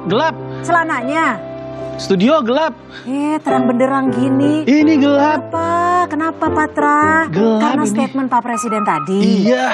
gelap. Celananya. Studio gelap. Terang benderang gini. Ini gelap. Kenapa Patra? Gelap Karena ini. statement Pak Presiden tadi. Iya.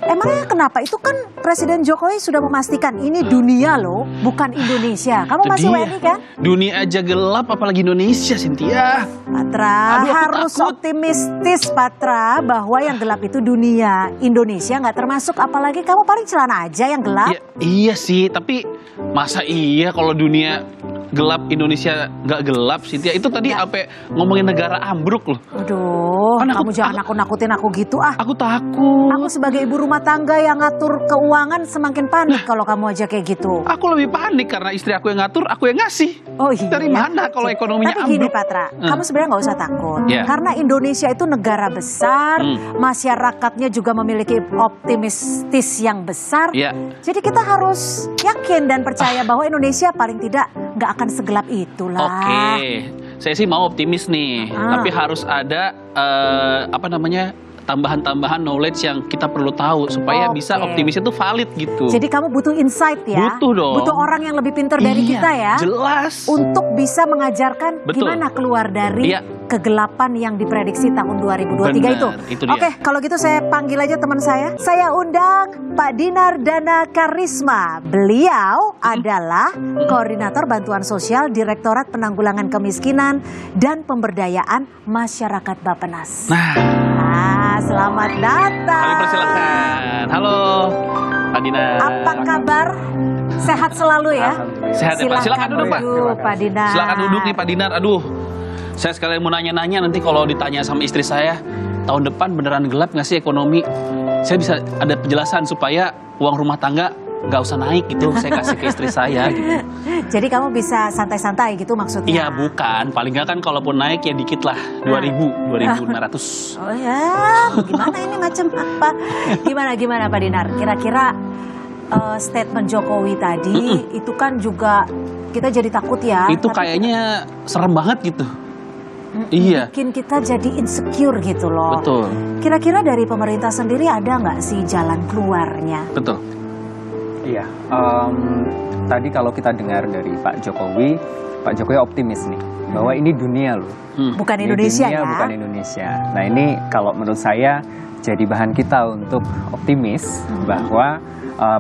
Emangnya kenapa? Itu kan Presiden Jokowi sudah memastikan ini dunia loh, bukan Indonesia. Kamu Itu masih dia. WNI kan? Dunia aja gelap, apalagi Indonesia, Cynthia. Patra, Aduh, aku harus takut. optimistis Patra, bahwa yang gelap itu dunia. Indonesia nggak termasuk, apalagi kamu paling celana aja yang gelap. Iya sih, tapi masa iya kalau dunia gelap Indonesia nggak gelap, Cynthia? Itu tadi apa ngomongin negara ambruk loh. Aduh, Kan kamu jangan nakut-nakutin aku gitu ah. Aku takut. Aku sebagai ibu rumah tangga yang ngatur keuangan semakin panik kalau kamu aja kayak gitu. Aku lebih panik karena istri aku yang ngatur, aku yang ngasih. Oh iya. Dari mana kalau ekonominya Tapi gini ambruk? Patra, kamu sebenarnya nggak usah takut. Ya. Karena Indonesia itu negara besar, masyarakatnya juga memiliki optimistis yang besar. Ya. Jadi kita harus yakin dan percaya bahwa Indonesia paling tidak nggak akan segelap itulah. Oke, saya sih mau optimis nih, tapi harus ada tambahan-tambahan knowledge yang kita perlu tahu supaya bisa optimis itu valid gitu. Jadi kamu butuh insight ya. Butuh dong. Butuh orang yang lebih pintar dari Iya, kita ya. jelas. Untuk bisa mengajarkan Betul. gimana keluar dari Iya. kegelapan yang diprediksi tahun 2023 Benar, itu dia. Oke, kalau gitu saya panggil aja teman saya. Saya undang Pak Dinar Dana Karisma. Beliau adalah Koordinator Bantuan Sosial Direktorat Penanggulangan Kemiskinan dan Pemberdayaan Masyarakat Bappenas. Nah, selamat datang. Kami persilakan. Halo, Pak Dinar. Apa kabar? Sehat selalu ya? Sehat ya, Pak? Silakan duduk, Pak. Pak Dinar. Silakan duduk nih, Pak Dinar. Aduh, saya sekalian mau nanya-nanya nanti kalau ditanya sama istri saya, tahun depan beneran gelap nggak sih ekonomi? Saya bisa ada penjelasan supaya uang rumah tangga nggak usah naik gitu. Saya kasih ke istri saya gitu. Jadi kamu bisa santai-santai gitu maksudnya? Iya, bukan. Paling nggak kan kalaupun naik ya dikit lah. 2.500. Oh ya, gimana ini macam apa? Gimana Pak Dinar? Kira-kira statement Jokowi tadi itu kan juga kita jadi takut ya. Itu tapi kayaknya serem banget gitu. Iya. bikin kita jadi insecure gitu loh. Betul. Kira-kira dari pemerintah sendiri ada nggak sih jalan keluarnya? Betul. Iya, tadi kalau kita dengar dari Pak Jokowi optimis nih bahwa ini dunia loh. Bukan Ini Indonesia dunia, ya? bukan Indonesia. Nah ini kalau menurut saya jadi bahan kita untuk optimis bahwa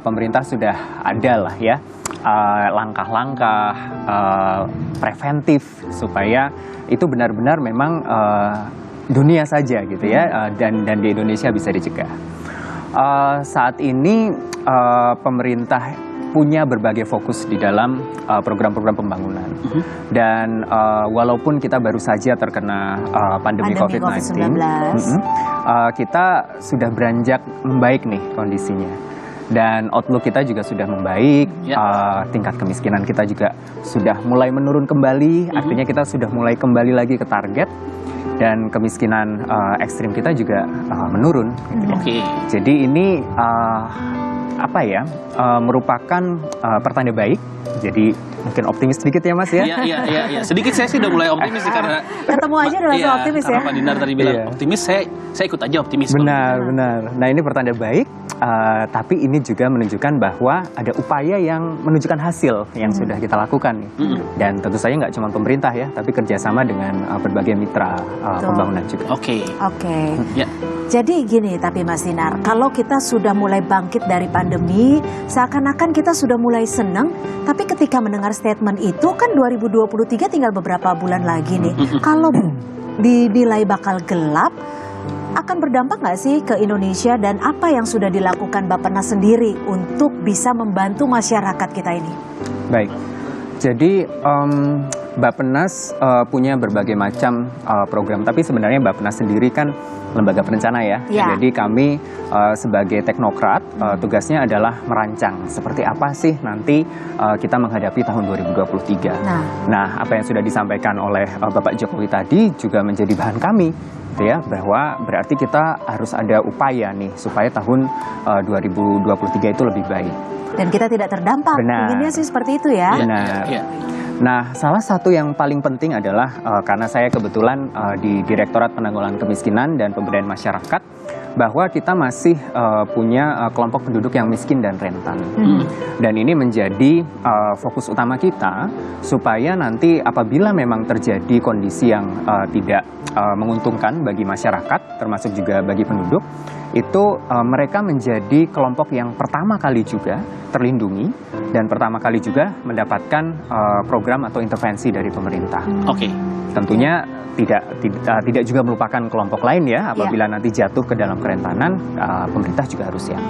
pemerintah sudah ada lah ya langkah-langkah preventif supaya itu benar-benar memang dunia saja gitu ya dan di Indonesia bisa dicegah. Saat ini pemerintah punya berbagai fokus di dalam program-program pembangunan dan walaupun kita baru saja terkena pandemi COVID-19, kita sudah beranjak membaik nih kondisinya dan outlook kita juga sudah membaik, tingkat kemiskinan kita juga sudah mulai menurun kembali, artinya kita sudah mulai kembali lagi ke target. Dan kemiskinan ekstrim kita juga menurun. Gitu ya. Oke. Jadi ini merupakan pertanda baik. Jadi mungkin optimis sedikit ya Mas ya. Iya. Sedikit saya sih udah mulai optimis sih karena Ketemu aja udah langsung optimis ya. Karena Pak Dinar tadi bilang optimis, saya ikut aja optimis. Benar. Nah ini pertanda baik. Tapi ini juga menunjukkan bahwa ada upaya yang menunjukkan hasil yang sudah kita lakukan nih. Dan tentu saja nggak cuma pemerintah ya, tapi kerjasama dengan berbagai mitra pembangunan juga. Oke. Ya. Jadi gini tapi Mas Dinar, kalau kita sudah mulai bangkit dari pandemi, seakan-akan kita sudah mulai senang, tapi ketika mendengar statement itu kan 2023 tinggal beberapa bulan lagi nih. Kalau dinilai bakal gelap, akan berdampak nggak sih ke Indonesia dan apa yang sudah dilakukan Bappenas sendiri untuk bisa membantu masyarakat kita ini? Baik, jadi Bappenas punya berbagai macam program, tapi sebenarnya Bappenas sendiri kan lembaga perencana ya. Jadi kami sebagai teknokrat tugasnya adalah merancang seperti apa sih nanti kita menghadapi tahun 2023. Nah, apa yang sudah disampaikan oleh Bapak Jokowi tadi juga menjadi bahan kami. Ya, bahwa berarti kita harus ada upaya nih supaya tahun 2023 itu lebih baik. Dan kita tidak terdampak. Benar. Inginnya sih seperti itu ya. Benar. Nah, salah satu yang paling penting adalah karena saya kebetulan di Direktorat Penanggulangan Kemiskinan dan Pemberdayaan Masyarakat, bahwa kita masih punya kelompok penduduk yang miskin dan rentan. Dan ini menjadi fokus utama kita supaya nanti apabila memang terjadi kondisi yang tidak menguntungkan bagi masyarakat, termasuk juga bagi penduduk, itu mereka menjadi kelompok yang pertama kali juga terlindungi dan pertama kali juga mendapatkan program atau intervensi dari pemerintah. Oke. Tentunya tidak juga melupakan kelompok lain ya. Apabila nanti jatuh ke dalam kerentanan, pemerintah juga harus siap.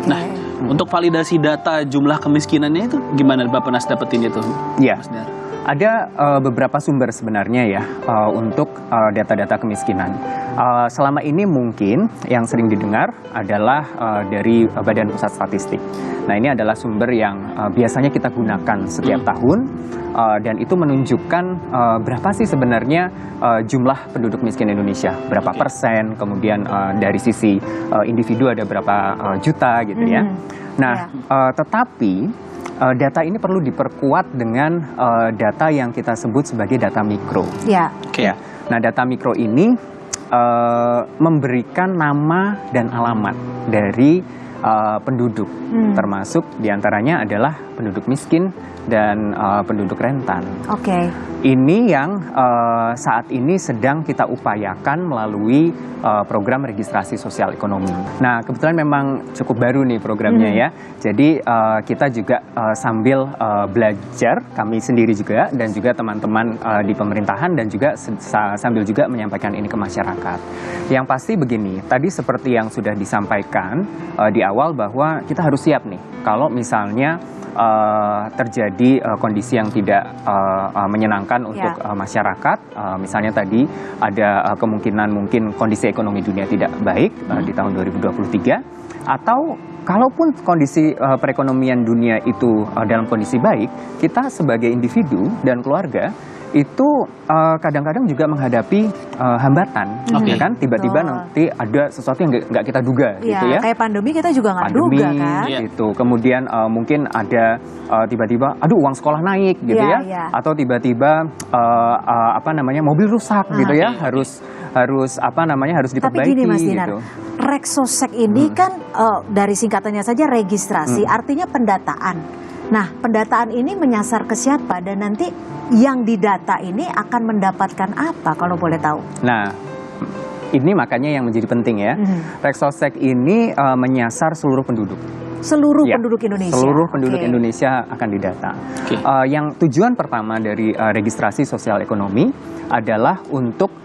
Nah, untuk validasi data jumlah kemiskinannya itu gimana Bappenas dapetin itu? Iya. Mas Dar? Ada beberapa sumber sebenarnya ya untuk data-data kemiskinan. Selama ini mungkin yang sering didengar adalah dari Badan Pusat Statistik. Nah, ini adalah sumber yang biasanya kita gunakan setiap tahun dan itu menunjukkan berapa sih sebenarnya jumlah penduduk miskin Indonesia, berapa persen, kemudian dari sisi individu ada berapa juta gitu ya. Nah, tetapi data ini perlu diperkuat dengan data yang kita sebut sebagai data mikro. Ya. Ya. Nah, data mikro ini memberikan nama dan alamat dari penduduk, termasuk diantaranya adalah penduduk miskin dan penduduk rentan. Oke. Ini yang saat ini sedang kita upayakan melalui program registrasi sosial ekonomi. Nah, kebetulan memang cukup baru nih programnya ya. Jadi kita juga sambil belajar, kami sendiri juga dan juga teman-teman di pemerintahan dan juga sambil juga menyampaikan ini ke masyarakat. Yang pasti begini, tadi seperti yang sudah disampaikan di awal bahwa kita harus siap nih kalau misalnya terjadi kondisi yang tidak menyenangkan untuk masyarakat, misalnya tadi ada kemungkinan mungkin kondisi ekonomi dunia tidak baik di tahun 2023, atau kalaupun kondisi perekonomian dunia itu dalam kondisi baik, kita sebagai individu dan keluarga itu kadang-kadang juga menghadapi hambatan, ya kan? Tiba-tiba nanti ada sesuatu yang nggak kita duga, gitu ya. Kayak pandemi kita juga nggak duga kan? Gitu. Kemudian mungkin ada tiba-tiba, aduh uang sekolah naik, gitu ya. Atau tiba-tiba mobil rusak, gitu ya. Harus harus diperbaiki. Tapi gini Mas Dinar, gitu. Reksosek ini kan dari singkatannya saja registrasi, artinya pendataan. Nah, pendataan ini menyasar ke siapa dan nanti yang didata ini akan mendapatkan apa kalau boleh tahu? Nah, ini makanya yang menjadi penting ya. Reksosek ini menyasar seluruh penduduk. Seluruh penduduk Indonesia. Seluruh penduduk Indonesia akan didata. Yang tujuan pertama dari registrasi sosial ekonomi adalah untuk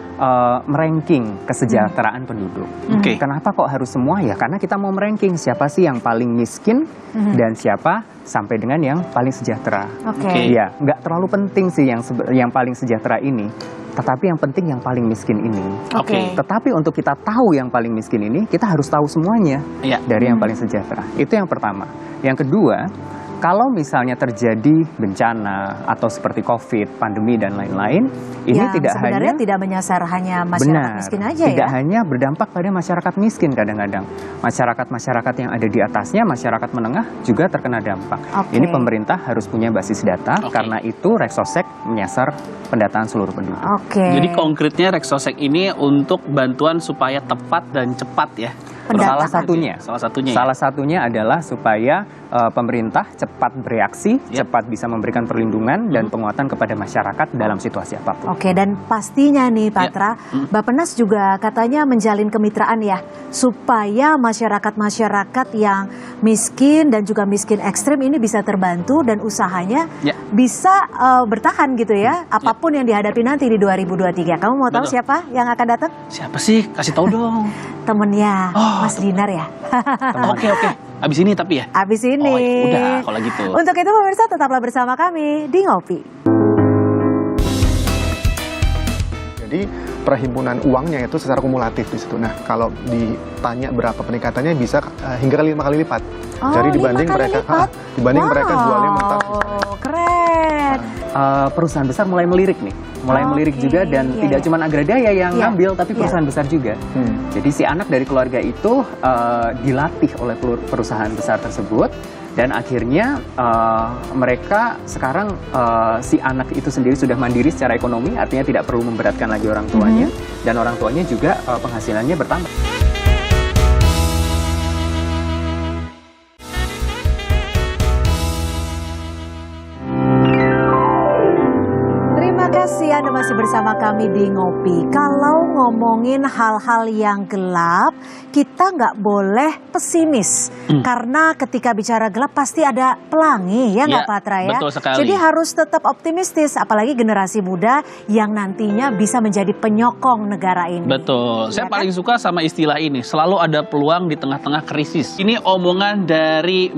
meranking kesejahteraan penduduk. Kenapa kok harus semua ya? Karena kita mau meranking siapa sih yang paling miskin dan siapa sampai dengan yang paling sejahtera. Ya, nggak terlalu penting sih yang paling sejahtera ini, tetapi yang penting yang paling miskin ini. Tetapi untuk kita tahu yang paling miskin ini, kita harus tahu semuanya dari yang paling sejahtera. Itu yang pertama. Yang kedua, kalau misalnya terjadi bencana atau seperti COVID, pandemi dan lain-lain, ini sebenarnya tidak menyasar hanya masyarakat miskin aja tidak hanya berdampak pada masyarakat miskin kadang-kadang. Masyarakat-masyarakat yang ada di atasnya, masyarakat menengah juga terkena dampak. Ini pemerintah harus punya basis data, karena itu Reksosek menyasar pendataan seluruh penduduk. Jadi konkretnya Reksosek ini untuk bantuan supaya tepat dan cepat ya. Salah satunya adalah supaya pemerintah cepat bereaksi, cepat bisa memberikan perlindungan dan penguatan kepada masyarakat dalam situasi apapun. Dan pastinya nih Patra, Bappenas juga katanya menjalin kemitraan ya, supaya masyarakat-masyarakat yang miskin dan juga miskin ekstrim ini bisa terbantu dan usahanya bisa bertahan gitu ya, apapun yang dihadapi nanti di 2023. Kamu mau tahu siapa yang akan datang? Siapa sih? Kasih tahu dong. Temennya Mas Dinar ya. Oke. Abis ini tapi ya? Abis ini. Udah kalau gitu. Untuk itu pemirsa tetaplah bersama kami di Ngopi. Jadi perhimpunan uangnya itu secara kumulatif di situ. Nah, kalau ditanya berapa peningkatannya bisa hingga 5 kali lipat. Jadi dibanding mereka jualnya mentah. Keren. Perusahaan besar mulai melirik nih. Melirik juga dan tidak cuma Agradaya yang ngambil, tapi perusahaan besar juga. Jadi si anak dari keluarga itu dilatih oleh perusahaan besar tersebut dan akhirnya mereka sekarang si anak itu sendiri sudah mandiri secara ekonomi, artinya tidak perlu memberatkan lagi orang tuanya dan orang tuanya juga penghasilannya bertambah. masih bersama kami di Ngopi. Kalau ngomongin hal-hal yang gelap, kita nggak boleh pesimis. Karena ketika bicara gelap pasti ada pelangi, ya nggak Patra ya? Betul sekali. Jadi harus tetap optimistis, apalagi generasi muda yang nantinya bisa menjadi penyokong negara ini. Betul. Saya Ya paling suka sama istilah ini. Selalu ada peluang di tengah-tengah krisis. Ini omongan dari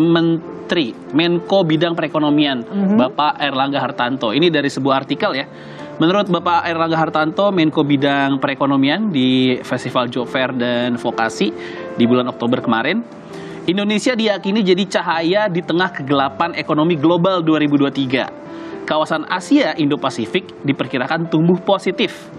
Menko Bidang Perekonomian, Bapak Airlangga Hartarto. Ini dari sebuah artikel ya. Menurut Bapak Airlangga Hartarto, Menko Bidang Perekonomian di Festival Job Fair dan Vokasi di bulan Oktober kemarin, Indonesia diyakini jadi cahaya di tengah kegelapan ekonomi global 2023. Kawasan Asia Indo-Pasifik diperkirakan tumbuh positif.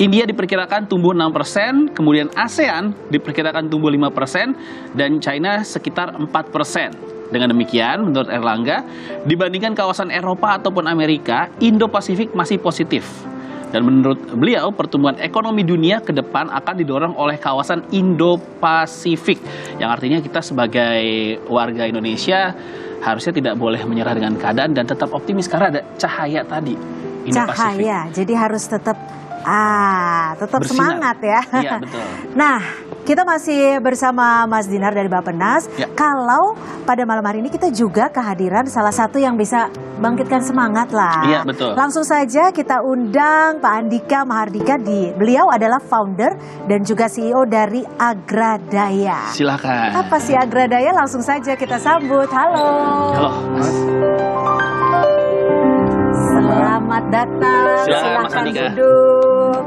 India diperkirakan tumbuh 6%, kemudian ASEAN diperkirakan tumbuh 5%, dan China sekitar 4%. Dengan demikian, menurut Airlangga, dibandingkan kawasan Eropa ataupun Amerika, Indo-Pasifik masih positif. Dan menurut beliau, pertumbuhan ekonomi dunia ke depan akan didorong oleh kawasan Indo-Pasifik. Yang artinya kita sebagai warga Indonesia harusnya tidak boleh menyerah dengan keadaan dan tetap optimis karena ada cahaya tadi. Indo-Pasifik. Cahaya, jadi harus tetap Bersinar. semangat ya. Iya, betul. Nah, kita masih bersama Mas Dinar dari Bappenas. Ya. Kalau pada malam hari ini kita juga kehadiran salah satu yang bisa bangkitkan semangat lah. Iya, betul. Langsung saja kita undang Pak Andika Mahardika. Beliau adalah founder dan juga CEO dari Agradaya. Silakan. Apa sih Agradaya? Langsung saja kita sambut. Halo. Halo, Mas. Selamat datang. Silakan, Mas Silakan Andika. duduk.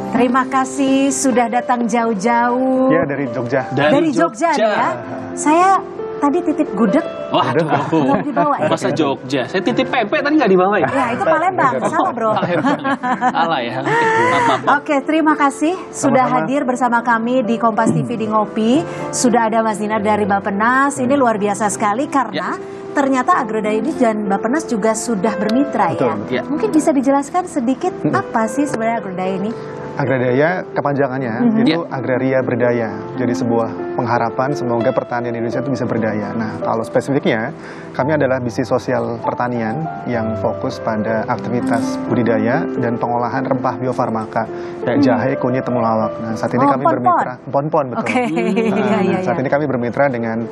Terima kasih sudah datang jauh-jauh. Ya, dari Jogja. Dari Jogja nih ya. Saya tadi titip gudeg. Wah, Belum dibawa ya? Masa Jogja? Saya titip pempek tadi nggak dibawa ya? Ya, itu Palembang. Salah, Bro. Salah ya. Maaf. Oke, terima kasih sudah Sama-sama. hadir bersama kami di Kompas TV di Ngopi. Sudah ada Mas Dinar dari Bappenas. Ini luar biasa sekali karena ternyata Agradaya ini dan Bappenas juga sudah bermitra ya. Betul. Ya. Mungkin bisa dijelaskan sedikit apa sih sebenarnya Agradaya ini? Agradaya kepanjangannya itu agraria berdaya. Jadi sebuah pengharapan semoga pertanian Indonesia itu bisa berdaya. Nah, kalau spesifiknya kami adalah bisnis sosial pertanian yang fokus pada aktivitas budidaya dan pengolahan rempah biofarmaka kayak jahe, kunyit, temulawak. Nah, saat ini kami pon-pon. bermitra pon-pon betul. Oke. Iya, Saat ini kami bermitra dengan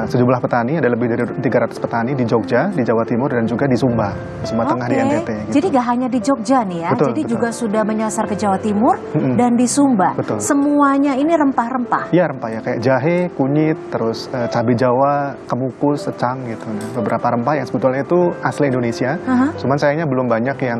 sejumlah petani, ada lebih dari 300 petani di Jogja, di Jawa Timur dan juga di Sumba Tengah di NTT. Gitu. Jadi gak hanya di Jogja nih ya, Betul, jadi betul. juga sudah menyasar ke Jawa Timur dan di Sumba. Betul. Semuanya ini rempah-rempah. Iya rempah ya, kayak jahe, kunyit, terus cabai Jawa, kemukus, secang gitu. Nah, beberapa rempah yang sebetulnya itu asli Indonesia, cuman sayangnya belum banyak yang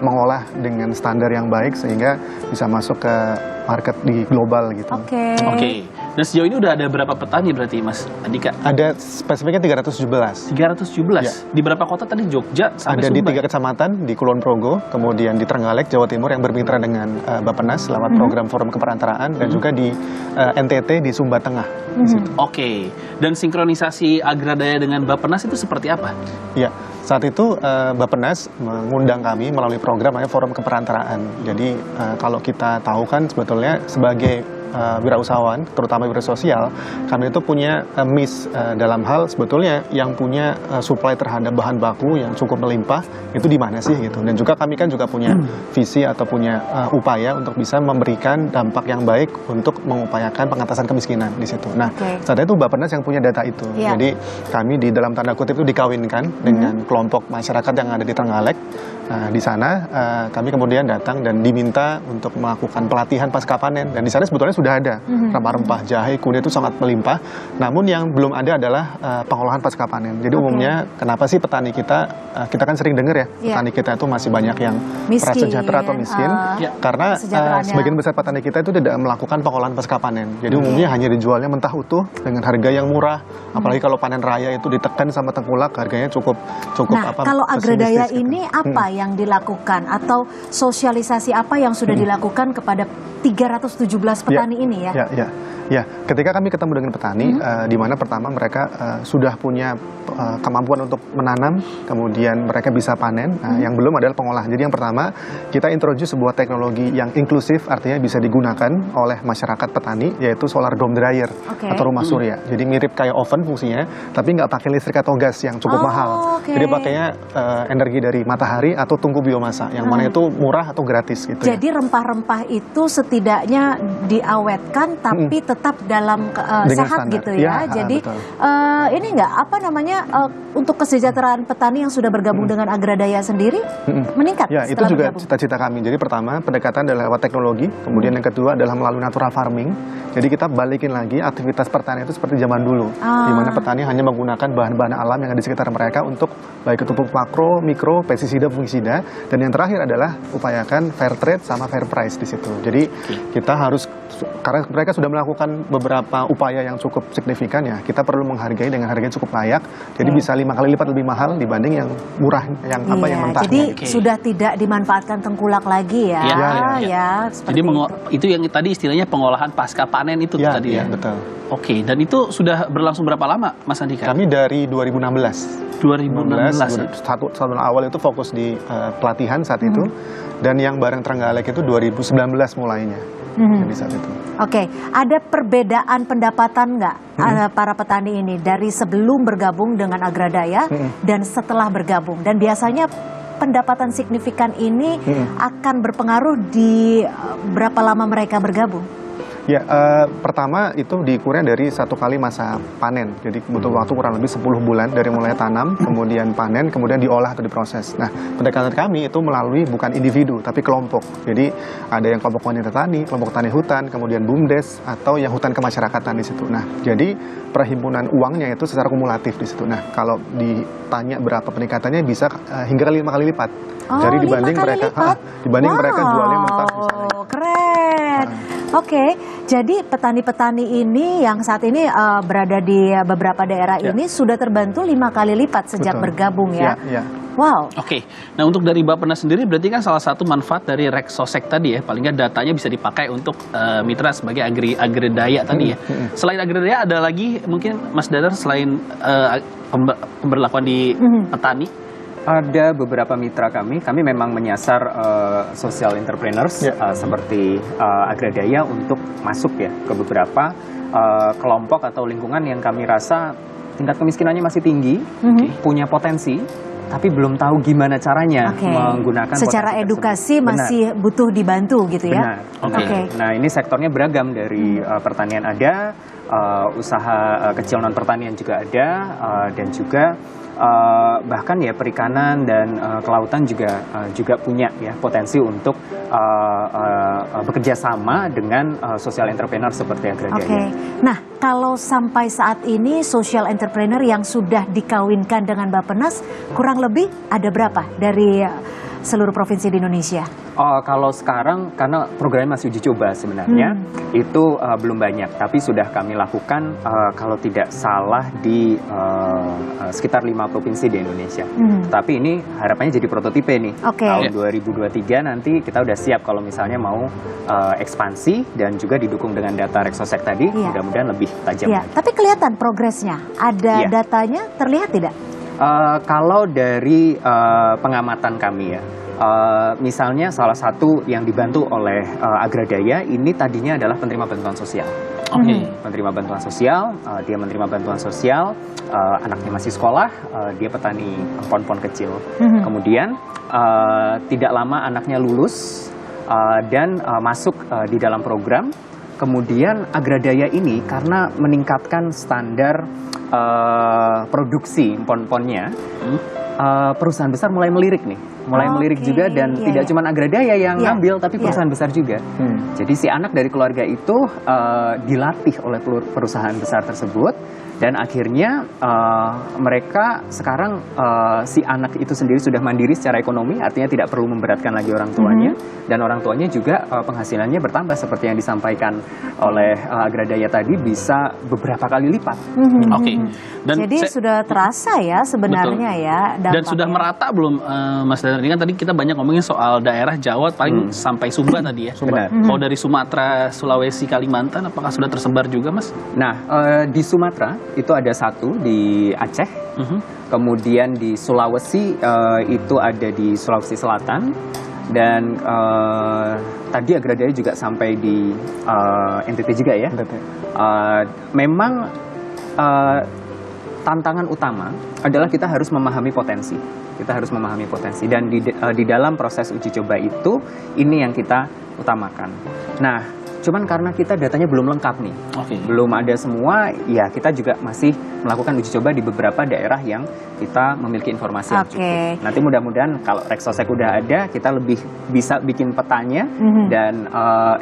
mengolah dengan standar yang baik sehingga bisa masuk ke market di global gitu. Oke. Oke. Dan sejauh ini udah ada berapa petani berarti Mas Andika? Ada spesifiknya 317. 317. Ya. Di berapa kota tadi? Jogja sampai Ada di Sumba? 3 kecamatan, di Kulon Progo, kemudian di Trenggalek, Jawa Timur yang bermitra dengan Bappenas lewat program Forum Keperantaraan dan juga di NTT di Sumba Tengah. Di situ. Oke. Dan sinkronisasi Agradaya dengan Bappenas itu seperti apa? Ya, saat itu Bappenas mengundang kami melalui program namanya Forum Keperantaraan. Jadi kalau kita tahu kan sebetulnya sebagai wirausahawan, terutama wira sosial, kami itu punya miss dalam hal sebetulnya yang punya supply terhadap bahan baku yang cukup melimpah itu di mana sih gitu. Dan juga kami kan juga punya visi atau punya upaya untuk bisa memberikan dampak yang baik untuk mengupayakan pengatasan kemiskinan di situ. Nah, saat itu Bappenas yang punya data itu. Iya. Jadi kami di dalam tanda kutip itu dikawinkan dengan kelompok masyarakat yang ada di Trenggalek. Nah, di sana kami kemudian datang dan diminta untuk melakukan pelatihan pasca panen, dan di sana sebetulnya sudah ada rempah-rempah jahe, kunyit itu sangat melimpah. Namun yang belum ada adalah pengolahan pasca panen. Jadi umumnya kenapa sih petani kita kan sering dengar ya, petani kita itu masih banyak yang prasejahtera atau miskin karena sebagian besar petani kita itu tidak melakukan pengolahan pasca panen. Jadi umumnya hanya dijualnya mentah utuh dengan harga yang murah. Apalagi kalau panen raya itu ditekan sama tengkulak, harganya cukup Nah, kalau Agradaya pesimistis gitu. ini apa yang dilakukan atau sosialisasi apa yang sudah dilakukan kepada 317 petani petani ini ya? Ya, ketika kami ketemu dengan petani, di mana pertama mereka sudah punya kemampuan untuk menanam, kemudian mereka bisa panen. Nah, yang belum adalah pengolahan. Jadi yang pertama, kita introduce sebuah teknologi yang inklusif, artinya bisa digunakan oleh masyarakat petani, yaitu solar dome dryer atau rumah surya. Jadi mirip kayak oven fungsinya, tapi nggak pakai listrik atau gas yang cukup mahal. Jadi pakainya energi dari matahari atau tungku biomasa, yang mana itu murah atau gratis gitu. Jadi rempah-rempah itu setidaknya diawetkan, tapi tetap dalam sehat standar. gitu ya. Jadi ini enggak apa namanya untuk kesejahteraan petani yang sudah bergabung dengan Agradaya sendiri meningkat. Ya, itu juga cita-cita kami. Jadi pertama pendekatan adalah lewat teknologi, kemudian yang kedua adalah melalui natural farming. Jadi kita balikin lagi aktivitas pertanian itu seperti zaman dulu, di mana petani hanya menggunakan bahan-bahan alam yang ada di sekitar mereka untuk baik itu pupuk makro, mikro, pestisida, fungisida, dan yang terakhir adalah upayakan fair trade sama fair price di situ. Jadi kita harus, karena mereka sudah melakukan beberapa upaya yang cukup signifikan ya, kita perlu menghargai dengan harga yang cukup layak. Jadi bisa 5 kali lipat lebih mahal dibanding yang murah, yang yang mentah. Jadi sudah tidak dimanfaatkan tengkulak lagi ya. Jadi itu yang tadi istilahnya pengolahan pasca panen itu tadi ya. Betul. Oke, dan itu sudah berlangsung berapa lama, Mas Andika? Kami dari 2016. 2016. Satu tahun awal itu fokus di pelatihan saat itu, dan yang bareng Trenggalek itu 2019 mulainya. Jadi saat itu. Oke, ada perbedaan pendapatan nggak para petani ini dari sebelum bergabung dengan Agradaya dan setelah bergabung? Dan biasanya pendapatan signifikan ini akan berpengaruh di berapa lama mereka bergabung? Ya, pertama itu diukurnya dari 1 kali masa panen. Jadi butuh waktu kurang lebih 10 bulan dari mulai tanam, kemudian panen, kemudian diolah atau diproses. Nah, pendekatan kami itu melalui bukan individu, tapi kelompok. Jadi ada yang kelompok wanita tani, kelompok tani hutan, kemudian BUMDes, atau yang hutan kemasyarakatan di situ. Nah, jadi perhimpunan uangnya itu secara kumulatif di situ. Nah, kalau ditanya berapa peningkatannya bisa hingga 5 kali lipat. Jadi dibanding mereka jualnya mentah. Keren. Oke, jadi petani-petani ini yang saat ini berada di beberapa daerah ini sudah terbantu 5 kali lipat sejak bergabung ya. Wow. Oke, nah untuk dari Bappenas sendiri berarti kan salah satu manfaat dari Reksosek tadi ya, paling nggak datanya bisa dipakai untuk mitra sebagai Agradaya tadi ya. Selain Agradaya ada lagi mungkin Mas Dadar selain pemberlakuan di petani? Ada beberapa mitra kami memang menyasar social entrepreneurs seperti Agradaya untuk masuk ya ke beberapa kelompok atau lingkungan yang kami rasa tingkat kemiskinannya masih tinggi, punya potensi, tapi belum tahu gimana caranya menggunakan secara edukasi masih butuh dibantu gitu ya. Benar. Nah, ini sektornya beragam dari pertanian ada, usaha kecil non pertanian juga ada, dan juga bahkan ya perikanan dan kelautan juga punya ya potensi untuk bekerja sama dengan social entrepreneur seperti Agradaya. Nah, kalau sampai saat ini social entrepreneur yang sudah dikawinkan dengan Bappenas kurang lebih ada berapa dari seluruh provinsi di Indonesia? Kalau sekarang karena programnya masih uji coba sebenarnya itu belum banyak, tapi sudah kami lakukan kalau tidak salah di sekitar 5 provinsi di Indonesia. Tapi ini harapannya jadi prototipe nih. Tahun 2023 nanti kita udah siap kalau misalnya mau ekspansi dan juga didukung dengan data Reksosek tadi, mudah-mudahan lebih tajam. Tapi kelihatan progresnya, ada datanya terlihat tidak? Kalau dari pengamatan kami ya, misalnya salah satu yang dibantu oleh Agradaya ini tadinya adalah penerima bantuan sosial. Penerima bantuan sosial, dia menerima bantuan sosial, anaknya masih sekolah, dia petani pohon-pohon kecil. Kemudian tidak lama anaknya lulus dan masuk di dalam program. Kemudian Agradaya ini karena meningkatkan standar produksi pohon-pohonnya, perusahaan besar mulai melirik nih, melirik juga, dan tidak cuma Agradaya yang ngambil, tapi perusahaan besar juga. Jadi si anak dari keluarga itu dilatih oleh perusahaan besar tersebut Dan akhirnya mereka sekarang si anak itu sendiri sudah mandiri secara ekonomi, artinya tidak perlu memberatkan lagi orang tuanya, dan orang tuanya juga penghasilannya bertambah seperti yang disampaikan oleh Agradaya tadi, bisa beberapa kali lipat. Oke. Dan Jadi sudah terasa ya sebenarnya ya dampaknya. Dan sudah merata belum, Mas Danar? Ini kan tadi kita banyak ngomongin soal daerah Jawa, paling sampai Sumba tadi ya. Benar. Kalau dari Sumatera, Sulawesi, Kalimantan, apakah sudah tersebar juga, Mas? Nah, di Sumatera itu ada satu di Aceh, kemudian di Sulawesi itu ada di Sulawesi Selatan, dan tadi Agradaya juga sampai di NTT juga ya. Memang tantangan utama adalah kita harus memahami potensi. Kita harus memahami potensi, dan di dalam proses uji coba itu ini yang kita utamakan. Nah, cuman karena kita datanya belum lengkap nih, belum ada semua, ya kita juga masih melakukan uji coba di beberapa daerah yang kita memiliki informasi yang cukup. Nanti mudah-mudahan kalau Reksosek udah ada, kita lebih bisa bikin petanya, dan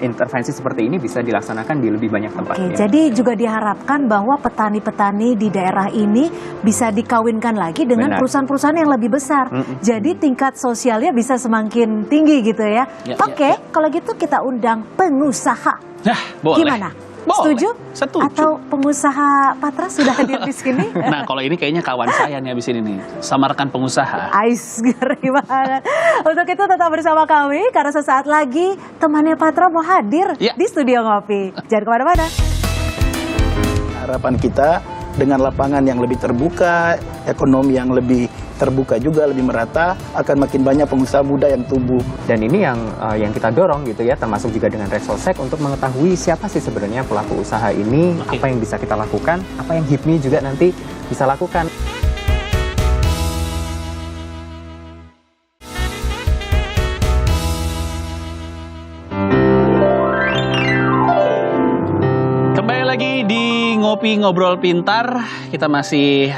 intervensi seperti ini bisa dilaksanakan di lebih banyak tempat. Jadi juga diharapkan bahwa petani-petani di daerah ini bisa dikawinkan lagi dengan perusahaan-perusahaan yang lebih besar. Jadi tingkat sosialnya bisa semakin tinggi gitu ya. Kalau gitu kita undang pengusaha. Boleh. Gimana? Boleh. Setuju? Setuju. Atau pengusaha Patra sudah hadir di sini? Nah, kalau ini kayaknya kawan saya nih abis ini nih, sama rekan pengusaha. Ais, ngeri banget. Untuk itu tetap bersama kami, karena sesaat lagi temannya Patra mau hadir di Studio Ngopi. Jangan kemana-mana. Harapan kita dengan lapangan yang lebih terbuka, ekonomi yang lebih terbuka juga, lebih merata, akan makin banyak pengusaha muda yang tumbuh. Dan ini yang kita dorong gitu ya, termasuk juga dengan Reksosek untuk mengetahui siapa sih sebenarnya pelaku usaha ini, apa yang bisa kita lakukan, apa yang HIPMI juga nanti bisa lakukan. Lagi di Ngopi Ngobrol Pintar, kita masih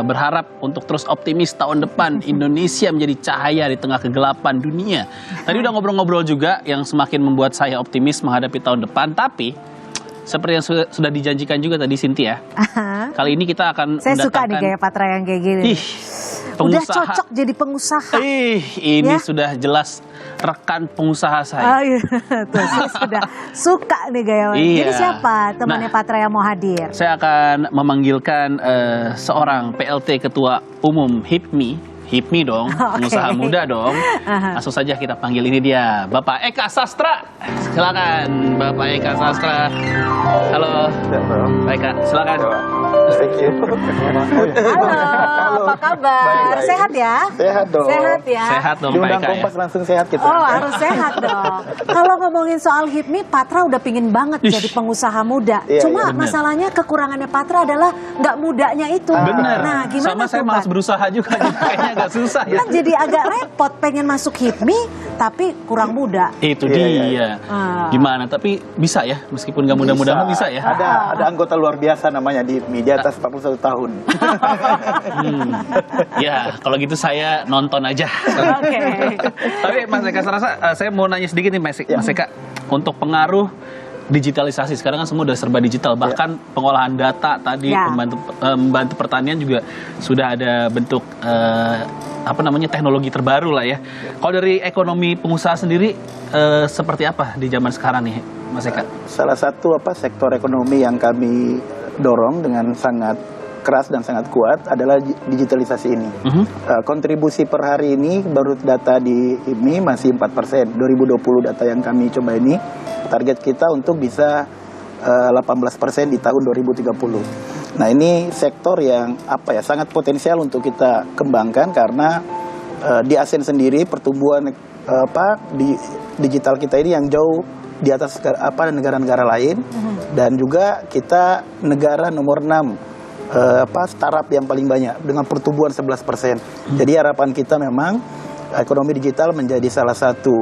berharap untuk terus optimis tahun depan Indonesia menjadi cahaya di tengah kegelapan dunia. Tadi udah ngobrol-ngobrol juga yang semakin membuat saya optimis menghadapi tahun depan, tapi seperti yang sudah dijanjikan juga tadi Cynthia, kali ini kita akan saya suka nih gaya Patra yang kayak gini. Udah cocok jadi pengusaha. Ini sudah jelas rekan pengusaha saya. Tuh, saya sudah suka nih gaya. Jadi siapa temannya Patra yang mau hadir? Saya akan memanggilkan seorang PLT Ketua Umum HIPMI dong, pengusaha muda dong. Langsung saja kita panggil, ini dia, Bapak Eka Sastra. Silakan, Bapak Eka Sastra. Halo, Pak Eka, silakan. Halo, apa kabar? Baik. Sehat ya? Sehat dong. Sehat ya? Sehat dong, Pak Diundang Eka Kompas ya. langsung sehat kita. Oh, harus sehat dong. Kalau ngomongin soal HIPMI, Patra udah pingin banget jadi pengusaha muda. Cuma masalahnya kekurangannya Patra adalah nggak mudanya itu. Bener. Nah, gimana sama saya tuh, malas Pak? berusaha juga, kayaknya agak susah ya. Kan jadi agak repot pengen masuk HIPMI tapi kurang muda. Itu dia. Gimana? Tapi bisa ya, meskipun nggak mudah-mudahan bisa ya. Ada anggota luar biasa namanya di HIPMI, di atas 41 tahun. Ya, kalau gitu saya nonton aja. Tapi Mas Eka, saya mau nanya sedikit nih Mas Eka, untuk pengaruh digitalisasi sekarang kan semua udah serba digital, bahkan pengolahan data tadi, membantu pertanian juga sudah ada bentuk teknologi terbaru lah ya. Kalau dari ekonomi pengusaha sendiri seperti apa di zaman sekarang nih Mas Eka? Salah satu sektor ekonomi yang kami dorong dengan sangat keras dan sangat kuat adalah digitalisasi ini. Kontribusi per hari ini baru data di HIPMI masih 4%. 2020 data yang kami coba ini, target kita untuk bisa 18% di tahun 2030. Nah, ini sektor yang sangat potensial untuk kita kembangkan, karena di ASEAN sendiri pertumbuhan di digital kita ini yang jauh di atas negara-negara lain, dan juga kita negara nomor 6 startup yang paling banyak dengan pertumbuhan 11%. Jadi harapan kita memang ekonomi digital menjadi salah satu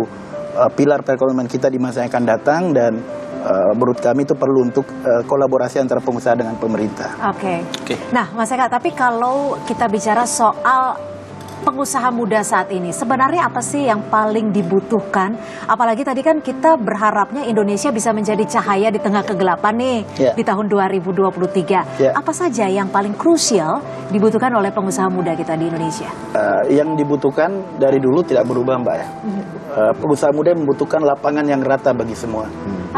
pilar perekonomian kita di masa yang akan datang, dan menurut kami itu perlu untuk kolaborasi antara pengusaha dengan pemerintah. Nah, Mas Eka, tapi kalau kita bicara soal pengusaha muda saat ini, sebenarnya apa sih yang paling dibutuhkan? Apalagi tadi kan kita berharapnya Indonesia bisa menjadi cahaya di tengah kegelapan nih di tahun 2023. Apa saja yang paling krusial dibutuhkan oleh pengusaha muda kita di Indonesia? Yang dibutuhkan dari dulu tidak berubah, Mbak ya. Pengusaha muda membutuhkan lapangan yang rata bagi semua.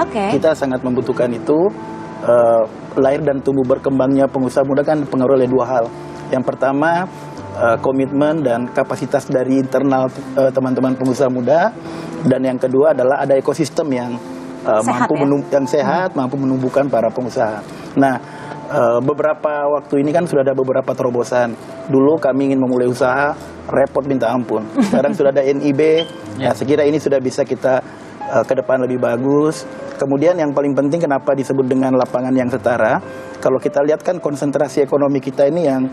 Kita sangat membutuhkan itu. Lahir dan tumbuh berkembangnya pengusaha muda kan dipengaruhi oleh dua hal. Yang pertama, komitmen dan kapasitas dari internal teman-teman pengusaha muda, dan yang kedua adalah ada ekosistem yang sehat, mampu menumbuhkan para pengusaha. Nah, beberapa waktu ini kan sudah ada beberapa terobosan. Dulu kami ingin memulai usaha, repot minta ampun. Sekarang sudah ada NIB, sekira ini sudah bisa kita ke depan lebih bagus. Kemudian yang paling penting kenapa disebut dengan lapangan yang setara? Kalau kita lihat kan konsentrasi ekonomi kita ini yang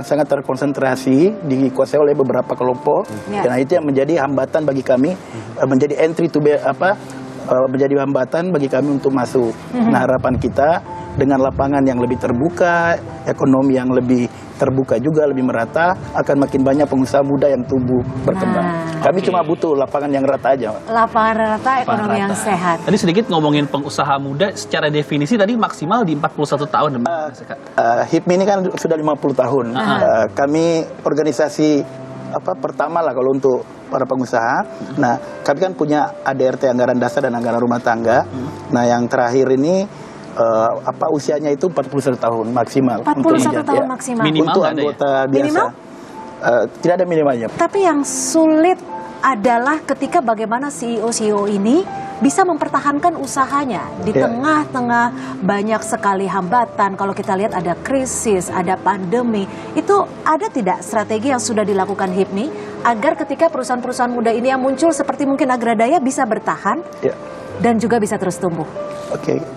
sangat terkonsentrasi, dikuasai oleh beberapa kelompok. Karena itu yang menjadi hambatan bagi kami, menjadi menjadi hambatan bagi kami untuk masuk. Nah, harapan kita dengan lapangan yang lebih terbuka, ekonomi yang lebih terbuka juga, lebih merata, akan makin banyak pengusaha muda yang tumbuh berkembang. Kami cuma butuh lapangan yang rata aja. Lapangan rata, ekonomi yang sehat. Tadi sedikit ngomongin pengusaha muda, secara definisi tadi maksimal di 41 tahun. HIPMI ini kan sudah 50 tahun. Kami organisasi pertama lah kalau untuk para pengusaha. Nah, kami kan punya ADRT, anggaran dasar dan anggaran rumah tangga. Nah, yang terakhir ini usianya itu 41 tahun maksimal. 41 tahun maksimal. Minimal untuk anggota biasa. Minimal? Tidak ada minimalnya. Tapi yang sulit adalah ketika bagaimana CEO ini bisa mempertahankan usahanya di tengah-tengah banyak sekali hambatan. Kalau kita lihat ada krisis, ada pandemi, itu ada tidak strategi yang sudah dilakukan HIPMI agar ketika perusahaan-perusahaan muda ini yang muncul seperti mungkin Agradaya bisa bertahan dan juga bisa terus tumbuh?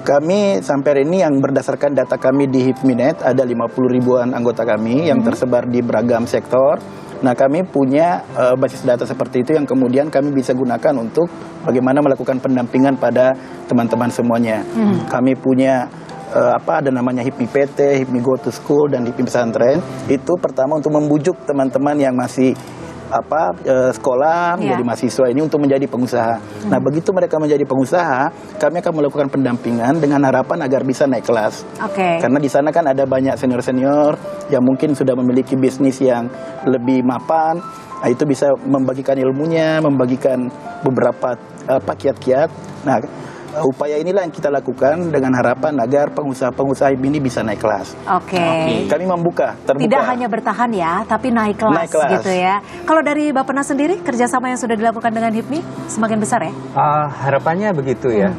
Kami sampai hari ini yang berdasarkan data kami di HIPMINet ada 50 ribuan anggota kami yang tersebar di beragam sektor. Nah, kami punya basis data seperti itu yang kemudian kami bisa gunakan untuk bagaimana melakukan pendampingan pada teman-teman semuanya. Kami punya ada namanya HIPMI PT, HIPMI Go to School, dan HIPMI Pesantren. Itu pertama untuk membujuk teman-teman yang masih sekolah menjadi mahasiswa ini untuk menjadi pengusaha. Nah, begitu mereka menjadi pengusaha, kami akan melakukan pendampingan dengan harapan agar bisa naik kelas. Karena di sana kan ada banyak senior-senior yang mungkin sudah memiliki bisnis yang lebih mapan. Nah, itu bisa membagikan ilmunya, membagikan beberapa kiat-kiat. Nah, upaya inilah yang kita lakukan dengan harapan agar pengusaha-pengusaha ini bisa naik kelas. Kami membuka, terbuka. Tidak hanya bertahan ya, tapi naik kelas, gitu ya. Kalau dari Bappenas sendiri, kerjasama yang sudah dilakukan dengan HIPMI semakin besar ya? Harapannya begitu ya.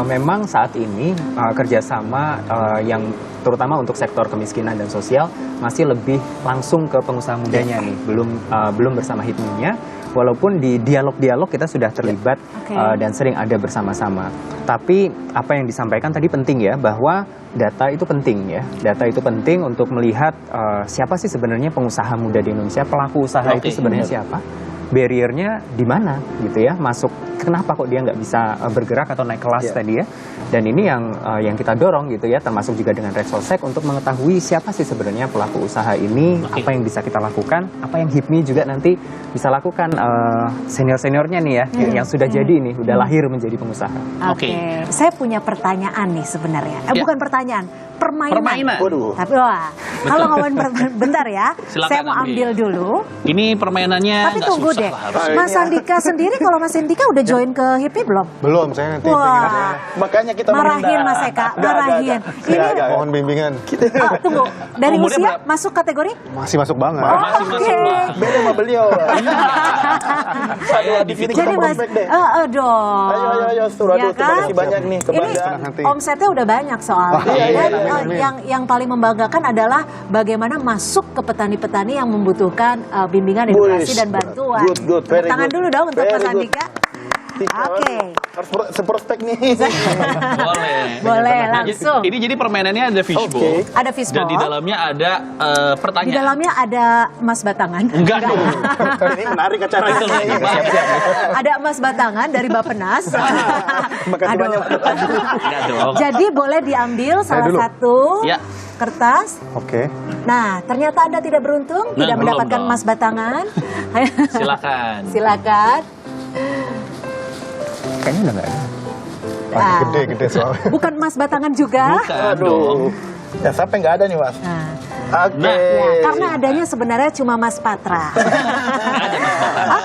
Memang saat ini kerjasama yang terutama untuk sektor kemiskinan dan sosial masih lebih langsung ke pengusaha mudanya nih, belum bersama HIPMI-nya. Walaupun di dialog-dialog kita sudah terlibat dan sering ada bersama-sama. Tapi apa yang disampaikan tadi penting ya, bahwa data itu penting ya. Data itu penting untuk melihat siapa sih sebenarnya pengusaha muda di Indonesia, pelaku usaha itu sebenarnya siapa, barrier-nya di mana gitu ya, masuk kenapa kok dia nggak bisa bergerak atau naik kelas tadi ya. Dan ini yang kita dorong gitu ya, termasuk juga dengan Reksosek untuk mengetahui siapa sih sebenarnya pelaku usaha ini, apa yang bisa kita lakukan, apa yang HIPMI juga nanti bisa lakukan, senior-seniornya nih ya, yang sudah jadi nih, udah lahir menjadi pengusaha. Saya punya pertanyaan nih sebenarnya, bukan pertanyaan, permainan. Tapi kalau ngomongin bentar ya, saya mau ambil dulu. Ini permainannya. Tapi tunggu deh, Mas Andika sendiri, kalau Mas Andika udah join ke HIPMI belum? Belum, saya nanti pengen. Makanya kita marahin Mas Eka, marahin. Ini mohon bimbingan. Tunggu, dari usia masuk kategori? Masih masuk banget. Masih masuk banget. Beda sama beliau. Saya di sini Jadi Mas, dong. Ayo, Ya kan? Terima kasih banyak nih kepada ini omsetnya udah banyak soalnya. Yang paling membanggakan adalah bagaimana masuk ke petani-petani yang membutuhkan bimbingan, edukasi dan bantuan. Good, very Tangan good. dulu dong untuk Very Mas good. Andika. Oke. Harus seprospek nih. Boleh. Boleh, Nah, langsung. Ini jadi permainannya ada fishbowl. Oke. Ada fishbowl. Dan di dalamnya ada Di pertanyaan. dalamnya ada emas batangan. Enggak dong. Ini menarik acaranya. Itu lagi, Pak. Ada emas batangan dari Bappenas. Makasih Aduh. banyak. Enggak dong. Jadi boleh diambil salah dulu. satu Ya. kertas. Oke. Nah, ternyata Anda tidak beruntung, Nah, tidak belum mendapatkan dong. emas batangan. Silakan. Silakan. Kayaknya udah nggak ada. Ah. Gede soalnya. Bukan emas batangan juga. Bukan dong. Ya sampai nggak ada nih Mas. Nah, Oke. ya, karena adanya sebenarnya cuma Mas Patra.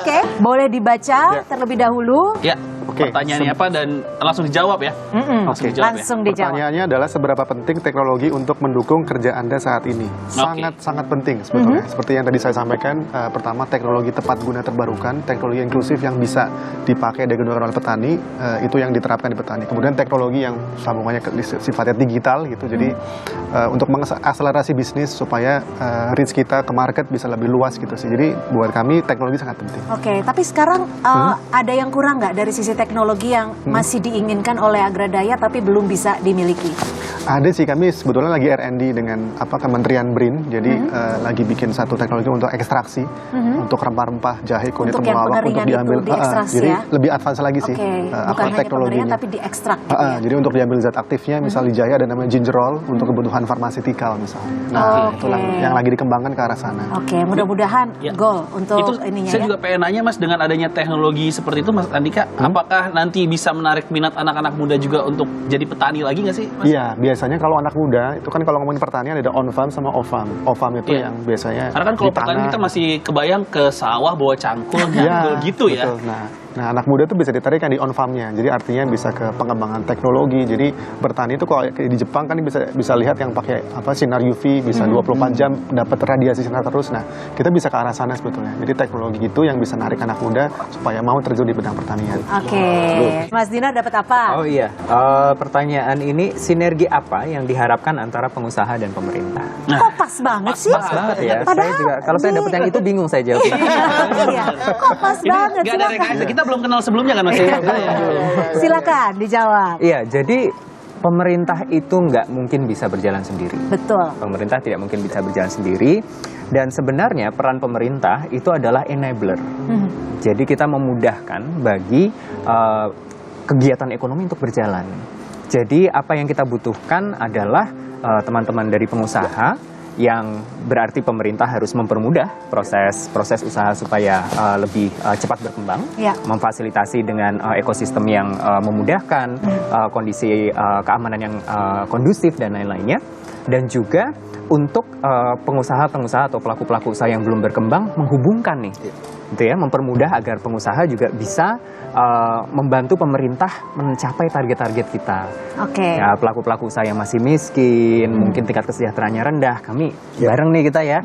Oke, boleh dibaca terlebih dahulu. Ya. Oke. Pertanyaannya apa dan langsung dijawab ya. Langsung dijawab ya. Langsung dijawab. Pertanyaannya adalah seberapa penting teknologi untuk mendukung kerja Anda saat ini? Sangat penting sebetulnya. Seperti yang tadi saya sampaikan, pertama teknologi tepat guna terbarukan, teknologi inklusif yang bisa dipakai dan digunakan oleh petani, itu yang diterapkan di petani. Kemudian teknologi yang sambungannya sifatnya digital gitu. Jadi untuk mengakselerasi bisnis supaya reach kita ke market bisa lebih luas gitu sih. Jadi buat kami teknologi sangat penting. Oke, tapi sekarang ada yang kurang nggak dari sisi teknologi yang masih diinginkan oleh Agradaya tapi belum bisa dimiliki? Ada sih, kami sebetulnya lagi R&D dengan Kementerian BRIN, jadi lagi bikin satu teknologi untuk ekstraksi, untuk rempah-rempah, jahe, kunyit, Untuk yang temulawak untuk pengeringan diambil. itu diekstraksi Jadi ya? lebih advance lagi sih Oke, bukan hanya pengeringan tapi diekstrak. Gitu ya? Jadi untuk diambil zat aktifnya, misal di jahe ada namanya gingerol untuk kebutuhan farmasetikal misalnya. Nah, Oke. itulah yang lagi dikembangkan ke arah sana. Oke, mudah-mudahan Ya. goal untuk Itu ininya saya ya. juga pengen nanya Mas, dengan adanya teknologi seperti itu Mas Andika, apakah nanti bisa menarik minat anak-anak muda juga untuk jadi petani lagi nggak sih Mas? Iya, biasanya kalau anak muda itu kan kalau ngomongin pertanian ada on farm sama off farm. Off farm itu Iya. yang biasanya Karena kan kalau di tanah. petani kita masih kebayang ke sawah bawa cangkul, nyangkul gitu ya. Betul. Nah, anak muda tuh bisa ditarik kan di on farmnya. Jadi artinya bisa ke pengembangan teknologi. Jadi bertani itu kalau kayak di Jepang kan bisa lihat yang pakai sinar UV bisa 24 jam dapat radiasi sinar terus. Nah, kita bisa ke arah sana sebetulnya. Jadi teknologi itu yang bisa narik anak muda supaya mau terjun di bidang pertanian. Oke, Mas Dinar dapat apa? Oh iya, pertanyaan ini sinergi apa yang diharapkan antara pengusaha dan pemerintah? Kok pas banget sih? Pas banget ya. Padahal Saya juga kalau saya dapat yang itu bingung saya jawab. Iya, kok pas Ini banget? nggak ada rekayasa, kita belum kenal sebelumnya kan Mas? Silakan dijawab. Iya, jadi pemerintah itu nggak mungkin bisa berjalan sendiri. Betul. Pemerintah tidak mungkin bisa berjalan sendiri. Dan sebenarnya peran pemerintah itu adalah enabler. Jadi kita memudahkan bagi kegiatan ekonomi untuk berjalan. Jadi apa yang kita butuhkan adalah teman-teman dari pengusaha, yang berarti pemerintah harus mempermudah proses usaha supaya lebih cepat berkembang, Ya. memfasilitasi dengan ekosistem yang memudahkan, kondisi keamanan yang kondusif dan lain-lainnya, dan juga untuk pengusaha-pengusaha atau pelaku-pelaku usaha yang belum berkembang menghubungkan nih, gitu ya, mempermudah agar pengusaha juga bisa membantu pemerintah mencapai target-target kita. Oke. Ya, pelaku-pelaku usaha yang masih miskin, mungkin tingkat kesejahteraannya rendah, kami bareng nih kita ya,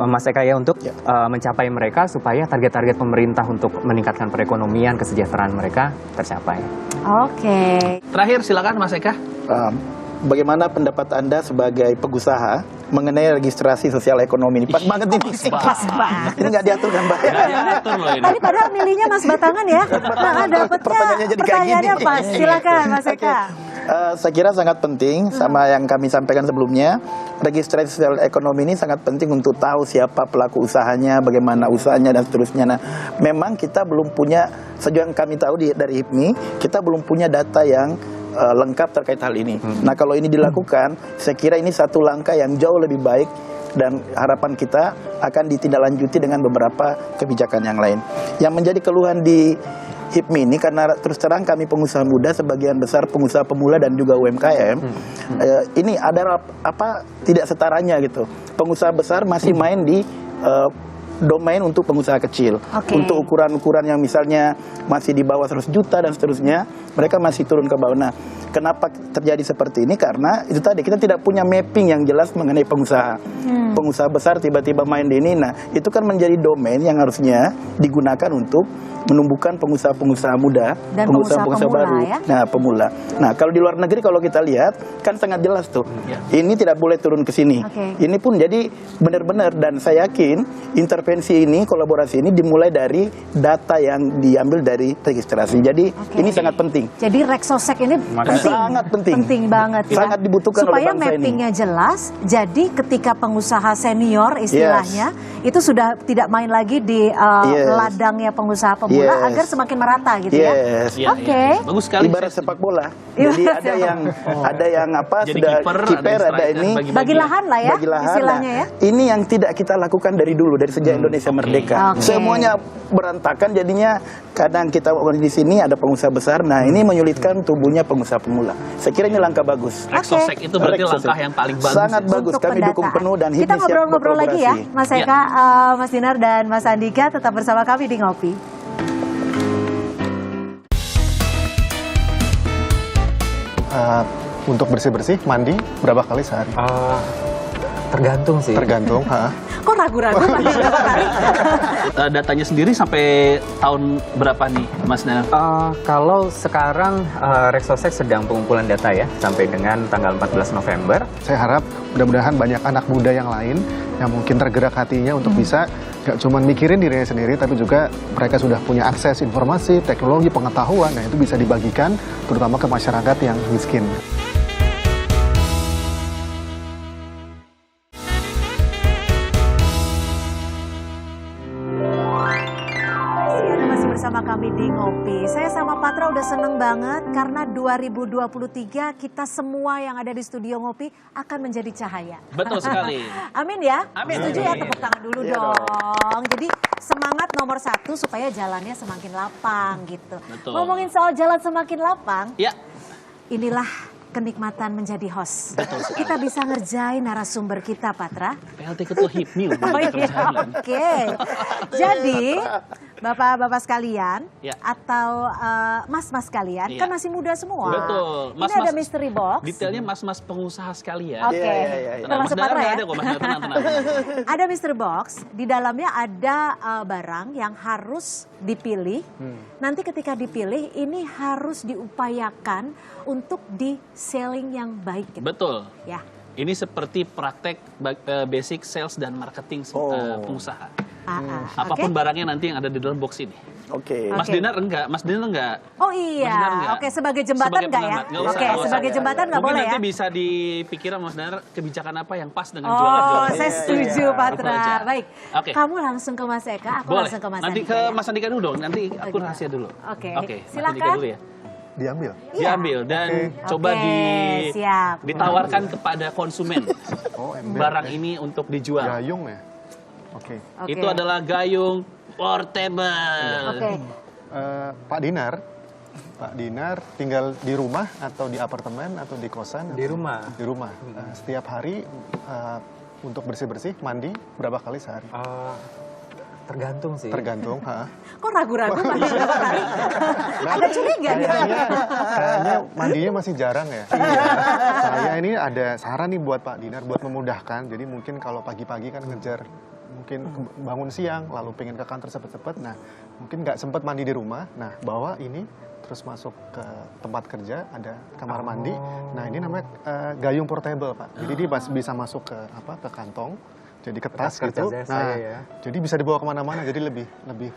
Mas Eka ya, untuk mencapai mereka supaya target-target pemerintah untuk meningkatkan perekonomian, kesejahteraan mereka tercapai. Oke. Terakhir silakan Mas Eka. Bagaimana pendapat Anda sebagai pengusaha mengenai registrasi sosial ekonomi ini? Pas banget ini. Pas banget. Ini nggak diatur kan, Mbak? Nggak diatur loh ini. Tadi padahal milihnya Mas Batangan ya. Nah, dapetnya Pertanyaannya jadi kayak pertanyaannya gini. pas. Silakan Mas Oke. Eka. Saya kira sangat penting sama yang kami sampaikan sebelumnya. Registrasi sosial ekonomi ini sangat penting untuk tahu siapa pelaku usahanya, bagaimana usahanya dan seterusnya. Nah, memang kita belum punya, sejauh yang kami tahu dari HIPMI, kita belum punya data yang lengkap terkait hal ini. Nah, kalau ini dilakukan, saya kira ini satu langkah yang jauh lebih baik dan harapan kita akan ditindaklanjuti dengan beberapa kebijakan yang lain. Yang menjadi keluhan di HIPMI ini, karena terus terang kami pengusaha muda, sebagian besar pengusaha pemula dan juga UMKM, ini ada tidak setaranya gitu. Pengusaha besar masih main di domain untuk pengusaha kecil. Oke. Untuk ukuran-ukuran yang misalnya masih di bawah 100 juta dan seterusnya, mereka masih turun ke bawah. Nah, Kenapa terjadi seperti ini? Karena itu tadi kita tidak punya mapping yang jelas mengenai pengusaha. Pengusaha besar tiba-tiba main di ini. Nah, itu kan menjadi domain yang harusnya digunakan untuk menumbuhkan pengusaha-pengusaha muda, Dan pengusaha-pengusaha pengusaha baru. pemula, ya? Nah, pemula. Nah, kalau di luar negeri kalau kita lihat kan sangat jelas tuh. Ini tidak boleh turun ke sini. Oke. Ini pun jadi benar-benar, dan saya yakin intervensi ini, kolaborasi ini dimulai dari data yang diambil dari registrasi. Jadi Oke. ini sangat penting. Jadi Rexosec ini penting. Sangat penting. Penting banget ya. Sangat dibutuhkan supaya oleh bangsa ini. mappingnya jelas. Jadi ketika pengusaha senior istilahnya itu sudah tidak main lagi di ladangnya pengusaha pemula agar semakin merata gitu ya. Yes. Iya, Oke. iya. Bagus sekali. Ibarat sepak bola. Jadi ada yang apa Jadi sudah kiper, kiper, ada ada striker, ini Bagi lahan lah ya bagi lahan. istilahnya Nah, ya. ini yang tidak kita lakukan dari dulu, dari sejak Indonesia merdeka. Oke. Semuanya berantakan, jadinya kadang kita di sini ada pengusaha besar. Nah, ini menyulitkan tumbuhnya pengusaha pemula. Saya kira ini langkah bagus. Rexosec itu berarti Rexosec. langkah yang paling bagus. Sangat ya. bagus. Untuk Kami dukung pendataan. penuh dan Kita HIPMI siap ngobrol-ngobrol lagi ya, berkolaborasi. Mas Eka, Mas Dinar dan Mas Andika tetap bersama kami di Ngopi. Untuk bersih-bersih, mandi berapa kali sehari? Tergantung sih. Tergantung. Kok ragu-ragu mandi berapa kali? Datanya sendiri sampai tahun berapa nih, Mas Dinar? Kalau sekarang Rexosec sedang pengumpulan data ya, sampai dengan tanggal 14 November. Saya harap mudah-mudahan banyak anak muda yang lain yang mungkin tergerak hatinya untuk bisa gak cuma mikirin dirinya sendiri, tapi juga mereka sudah punya akses informasi, teknologi, pengetahuan. Nah, itu bisa dibagikan terutama ke masyarakat yang miskin. Masih bersama kami di Ngopi. Saya sama Patra udah seneng banget karena 2023 kita semua yang ada di studio Ngopi akan menjadi cahaya. Betul sekali. Amin ya. Amin. Setuju ya, tepuk tangan dulu dong. Jadi semangat nomor 1 supaya jalannya semakin lapang gitu. Betul. Ngomongin soal jalan semakin lapang, Ya, inilah kenikmatan menjadi host. Betul sekali. Kita bisa ngerjain narasumber kita, Patra. PLT Ketua HIPMI loh. Oh iya, kerjaan. oke. Jadi, bapak-bapak sekalian Ya. atau mas-mas sekalian, Iya. kan masih muda semua. Betul. Ini ada mystery box. Detailnya mas-mas pengusaha sekalian. Oke. Iya. Tenang, Termasuk Mas Dara Patra nggak ya. ada kok, Mas Dara, tenang. Ada mystery box, di dalamnya ada barang yang harus dipilih. Nanti ketika dipilih, ini harus diupayakan untuk di selling yang baik. Gitu. Betul. Ya. Ini seperti praktek basic sales dan marketing pengusaha. Apapun barangnya nanti yang ada di dalam box ini. Oke. Mas Dinar enggak, Mas Dinar enggak. Oh Mas Dinar iya, enggak. oke sebagai jembatan enggak ya? pengamat, nggak usah, Oke, nggak usah. sebagai jembatan enggak Mungkin boleh ya? nanti bisa dipikirkan Mas Dinar kebijakan apa yang pas dengan Oh, jualan-jualan. saya setuju, Itu aja. Patra. Baik, Oke. kamu langsung ke Mas Eka, aku Boleh. langsung ke Mas Nanti Andika. ke ya? Mas Andika dulu dong. Nanti aku gitu. rahasia dulu. Oke. Mas Silakan. Andika dulu ya. Diambil. Iya. Diambil dan coba Oke, siap. ditawarkan kepada konsumen Oh, ember. barang ini untuk dijual. Gayung ya? Oke. Oke. Itu adalah gayung portable. Oke. Pak Dinar tinggal di rumah atau di apartemen atau di kosan? Di rumah. Di rumah. Setiap hari untuk bersih-bersih, mandi berapa kali sehari? Tergantung sih. Tergantung. Kok ragu-ragu mandi berapa kali? Ada curiga nih. Kayaknya mandinya masih jarang ya. Saya ini ada saran nih buat Pak Dinar buat memudahkan. Jadi mungkin kalau pagi-pagi kan ngejar mungkin bangun siang lalu pengen ke kantor cepet-cepet. Nah mungkin nggak sempet mandi di rumah. Nah bawa ini terus masuk ke tempat kerja ada kamar mandi. Nah ini namanya gayung portable Pak. Jadi dia bisa masuk ke kantong. Jadi ke tas gitu. kerja Nah, saya ya. jadi bisa dibawa kemana-mana. Jadi lebih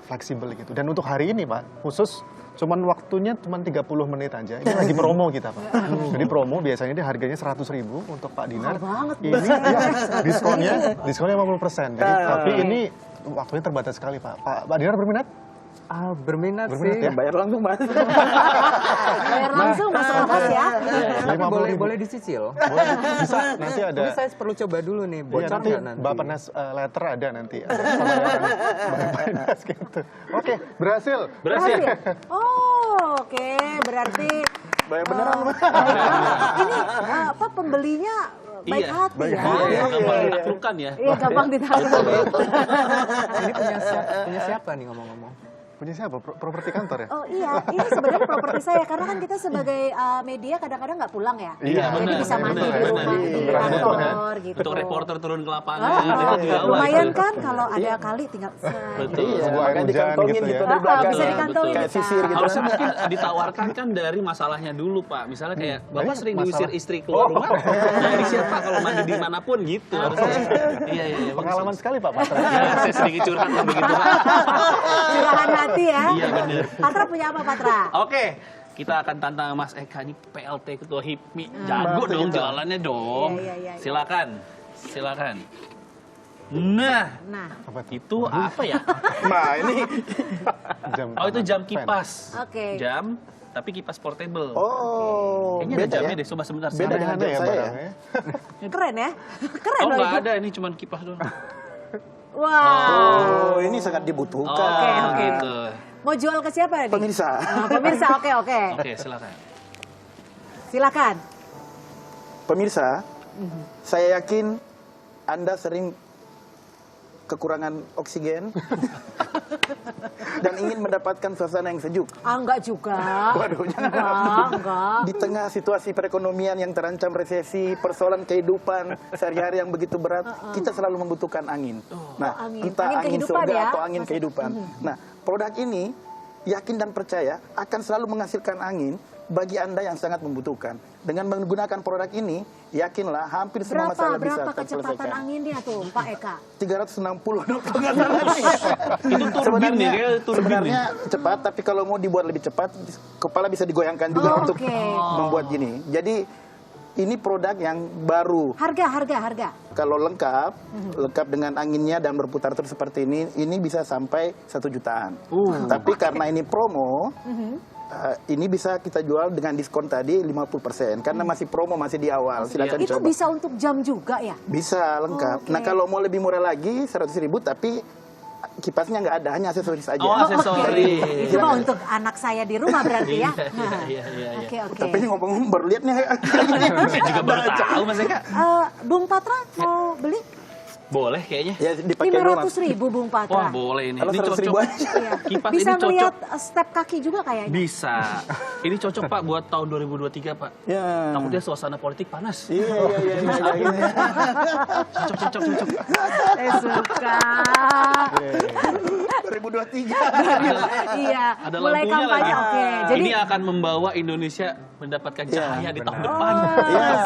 fleksibel gitu. Dan untuk hari ini Pak, khusus cuman waktunya cuma 30 menit aja. Ini lagi promo kita Pak. Jadi promo biasanya dia harganya 100.000 untuk Pak Dinar. banget, Ini ya, diskonnya 50%. Jadi tapi ini waktunya terbatas sekali Pak. Pak Dinar berminat? Berminat Berminat sih. ya? Bayar langsung, Mas. Bayar langsung masuk ongkos ya. Tapi 50.000. boleh dicicil. Boleh. Bisa nanti ada. Tapi saya perlu coba dulu nih, Iya, bocor nanti nggak nanti? Bappenas letter ada nanti. Pembayaran gitu. Oke, berhasil. Berhasil. Oh, oke. Berarti Bayar beneran, Mas. ini pembelinya baik Iya. hati ya. Iya, gampang ditaklukkan ya. Iya, gampang ditaklukkan. Ini punya siapa nih ngomong-ngomong? Punya siapa? Properti kantor ya? Oh iya, ini sebenarnya properti saya karena kan kita sebagai media kadang-kadang nggak pulang ya. Iya, Jadi benar, bisa mandi benar, di rumah, benar. di Benar, kantor benar. gitu. Untuk reporter turun ke lapangan, Ah, itu juga lumayan wah, kan kalau ada kali tinggal Betul. Iya, Sebuah air makanya hujan dikantongin gitu ya. gitu dari belakang. bisa dikantongin. Kayak sisir gitu. Harusnya mungkin ditawarkan kan dari masalahnya dulu, Pak. Misalnya kayak Bapak sering diusir istri keluar rumah, dari siapa kalau mandi dimanapun gitu. Harusnya. Iya, iya, iya. Pengalaman sekali Pak Patra. Ya, saya sedikit curhat kalau begitu, Pak. Curahan hati ya. Iya, benar. Patra punya apa Patra? Oke, kita akan tantang Mas Eka ini PLT Ketua HIPMI. Jago dong jualannya dong. Iya, iya, iya. Silakan, silakan. Nah, Nah, itu apa ya? Nah, ini Oh, itu jam fan. kipas. Oke. Jam, tapi kipas portable. beda Kayaknya ada jamnya ya? deh, coba sebentar. Beda dengan Aneh-aneh jam ya saya. barangnya. keren ya? Keren Oh, loh nggak itu. ada, ini cuma kipas doang. Wah. Oh, ini sangat dibutuhkan. Oke, oke. Gitu. Mau jual ke siapa nih? Pemirsa. Oh, pemirsa, oke, oke. Oke, silakan. Silakan. Pemirsa, saya yakin Anda sering kekurangan oksigen dan ingin mendapatkan suasana yang sejuk. Ah, enggak juga. Waduh, jangan. Enggak. Di tengah situasi perekonomian yang terancam resesi, persoalan kehidupan sehari-hari yang begitu berat, kita selalu membutuhkan angin. Nah, angin. entah Angin angin kehidupan surga ya, atau angin maksud- kehidupan. Nah, produk ini yakin dan percaya akan selalu menghasilkan angin bagi Anda yang sangat membutuhkan. Dengan menggunakan produk ini, yakinlah hampir semua masalah bisa Berapa kecepatan terselesaikan. anginnya tuh, Pak Eka? 360 knot. Itu turbin nih, kayak turbin sebenarnya cepat, tapi kalau mau dibuat lebih cepat, kepala bisa digoyangkan juga Oh, untuk oke. membuat gini. Jadi ini produk yang baru. Harga. Kalau lengkap dengan anginnya dan berputar terus seperti ini bisa sampai 1 jutaan. Tapi karena ini promo, ini bisa kita jual dengan diskon tadi 50%. Karena masih promo, masih di awal. Silakan Itu coba. bisa untuk jam juga ya? Bisa lengkap. Oke. Nah kalau mau lebih murah lagi 100.000 tapi kipasnya nggak ada, hanya aksesoris aja. Oh, aksesori. Itu mah untuk anak saya di rumah berarti ya? Iya. Oke, oke. Tapi ini ngomong baru lihat nih. Saya juga baru tahu, Mas Eka. Bung Patra mau beli? Boleh kayaknya. Ya dipakai dulu Mas. 500.000 Bung Wah, Patra. boleh ini. Kalau Ini 100.000 cocok. aja. Iya. Kipas Bisa ini cocok. ngeliat step kaki juga kayaknya. Bisa. Ini cocok, Pak, buat tahun 2023, Pak. Ya. Takutnya suasana politik panas. Iya. Cocok. Saya suka. 2023. Iya, Ada mulai lampunya kampanye lagi. oke. Jadi Ini akan membawa Indonesia mendapatkan cahaya di tahun depan.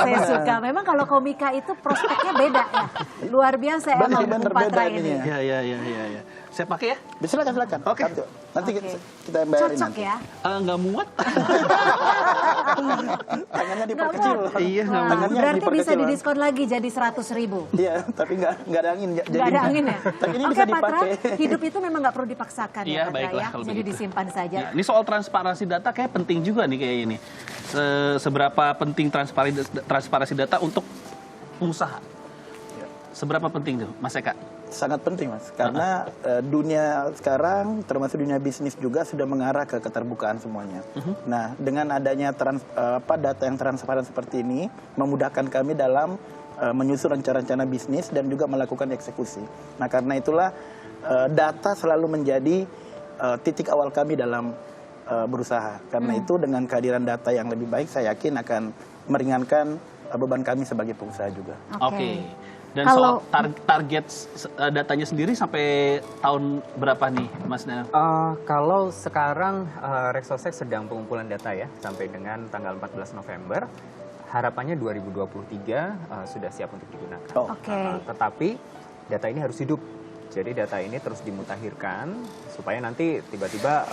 saya suka. Memang kalau komika itu prospeknya beda ya. Luar biasa emang Bung Bener, Patra beda ini. ininya. Iya. Saya pakai ya? Silakan. Oke. Nanti Oke. kita bayarin Cocok nanti. ya. Nggak muat. Tangannya Nggak diperkecil. muat. Iya, nggak Wah, muat. Tangannya berarti bisa diperkecil, Mas. didiskon lagi jadi 100.000. Iya, tapi nggak ada angin. Nggak ada angin ya? Tapi ini Oke bisa Patra, dipakai. hidup itu memang nggak perlu dipaksakan Iya, ya Patra baiklah ya. kalau Jadi begitu. disimpan saja. Nah, ini soal transparansi data kayak penting juga nih kayak ini. Seberapa penting transparansi data untuk pengusaha? Seberapa penting tuh, Mas Eka? Sangat penting Mas, karena dunia sekarang termasuk dunia bisnis juga sudah mengarah ke keterbukaan semuanya. Nah, dengan adanya data yang transparan seperti ini memudahkan kami dalam menyusun rencana-rencana bisnis dan juga melakukan eksekusi. Nah, karena itulah data selalu menjadi titik awal kami dalam berusaha. Karena itu dengan kehadiran data yang lebih baik, saya yakin akan meringankan beban kami sebagai pengusaha juga. Oke. Dan Kalau- soal target datanya sendiri sampai tahun berapa nih, Mas Nel? Kalau sekarang Rexosec sedang pengumpulan data ya sampai dengan tanggal 14 November. Harapannya 2023 sudah siap untuk digunakan. Oh. Oke. Tetapi data ini harus hidup. Jadi data ini terus dimutakhirkan supaya nanti tiba-tiba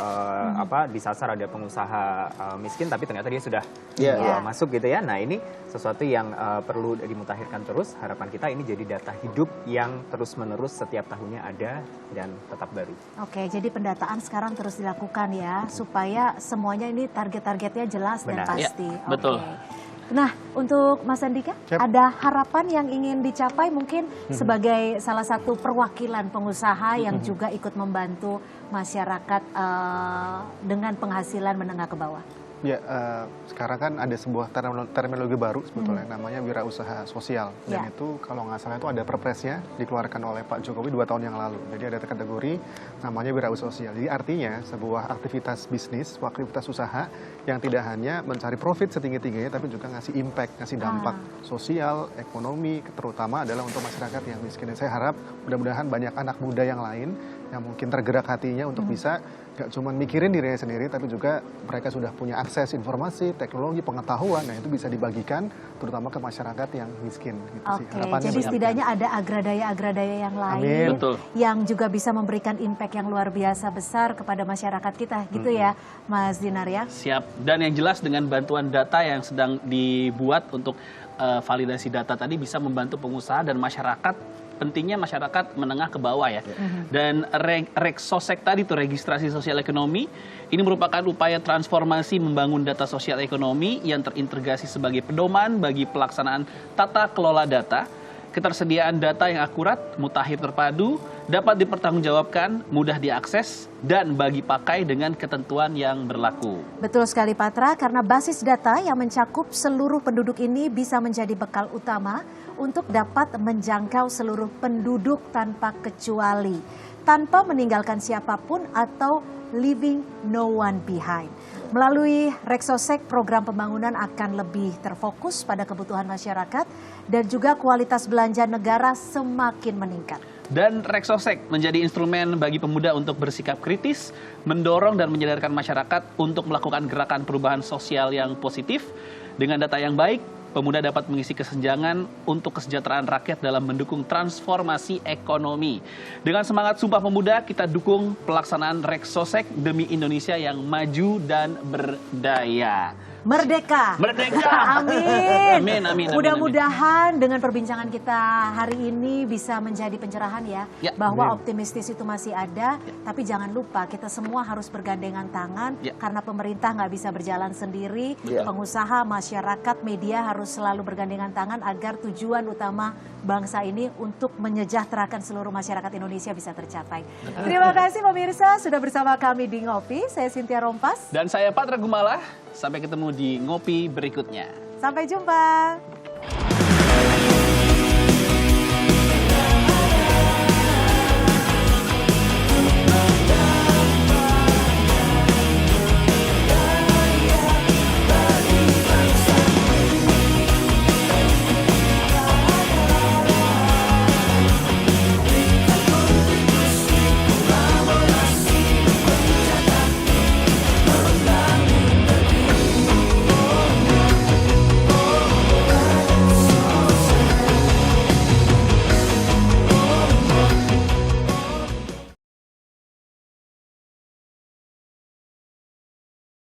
disasar ada pengusaha miskin tapi ternyata dia sudah Iya. masuk gitu ya. Nah, ini sesuatu yang perlu dimutakhirkan terus. Harapan kita ini jadi data hidup yang terus-menerus setiap tahunnya ada dan tetap baru. Oke, jadi pendataan sekarang terus dilakukan ya, supaya semuanya ini target-targetnya jelas dan Benar. pasti. Ya, betul. Oke. Nah, untuk Mas Andika, Siap. ada harapan yang ingin dicapai mungkin sebagai salah satu perwakilan pengusaha yang juga ikut membantu masyarakat dengan penghasilan menengah ke bawah. Ya, sekarang kan ada sebuah terminologi baru sebetulnya, namanya wirausaha sosial. Dan itu kalau nggak salah itu ada perpresnya dikeluarkan oleh Pak Jokowi 2 tahun yang lalu. Jadi ada kategori namanya wirausaha sosial. Jadi artinya sebuah aktivitas bisnis, aktivitas usaha yang tidak hanya mencari profit setinggi-tingginya, tapi juga ngasih impact, ngasih dampak sosial, ekonomi, terutama adalah untuk masyarakat yang miskin. Dan saya harap mudah-mudahan banyak anak muda yang lain yang mungkin tergerak hatinya untuk bisa gak cuma mikirin dirinya sendiri, tapi juga mereka sudah punya akses informasi, teknologi, pengetahuan, nah itu bisa dibagikan terutama ke masyarakat yang miskin. Gitu sih. Harapannya Jadi setidaknya ada agradaya-agradaya yang lain yang juga bisa memberikan impact yang luar biasa besar kepada masyarakat kita, gitu ya Mas Dinar ya? Siap, dan yang jelas dengan bantuan data yang sedang dibuat untuk validasi data tadi bisa membantu pengusaha dan masyarakat. Pentingnya masyarakat menengah ke bawah ya. Dan Reksosek tadi itu registrasi sosial ekonomi, ini merupakan upaya transformasi membangun data sosial ekonomi yang terintegrasi sebagai pedoman bagi pelaksanaan tata kelola data, ketersediaan data yang akurat, mutakhir terpadu, dapat dipertanggungjawabkan, mudah diakses, dan bagi pakai dengan ketentuan yang berlaku. Betul sekali Patra, karena basis data yang mencakup seluruh penduduk ini bisa menjadi bekal utama untuk dapat menjangkau seluruh penduduk tanpa kecuali, tanpa meninggalkan siapapun atau leaving no one behind. Melalui Reksosek, program pembangunan akan lebih terfokus pada kebutuhan masyarakat dan juga kualitas belanja negara semakin meningkat. Dan Reksosek menjadi instrumen bagi pemuda untuk bersikap kritis, mendorong dan menyadarkan masyarakat untuk melakukan gerakan perubahan sosial yang positif. Dengan data yang baik, pemuda dapat mengisi kesenjangan untuk kesejahteraan rakyat dalam mendukung transformasi ekonomi. Dengan semangat Sumpah Pemuda, kita dukung pelaksanaan Reksosek demi Indonesia yang maju dan berdaya. Merdeka. Merdeka. Amin. Amin, amin. Mudah-mudahan dengan perbincangan kita hari ini bisa menjadi pencerahan ya, bahwa optimistis itu masih ada, tapi jangan lupa kita semua harus bergandengan tangan karena pemerintah nggak bisa berjalan sendiri, pengusaha, masyarakat, media harus selalu bergandengan tangan agar tujuan utama bangsa ini untuk menyejahterakan seluruh masyarakat Indonesia bisa tercapai. Terima kasih pemirsa sudah bersama kami di Ngopi. Saya Cynthia Rompas. Dan saya Patra Gumala. Sampai ketemu di Ngopi berikutnya. Sampai jumpa.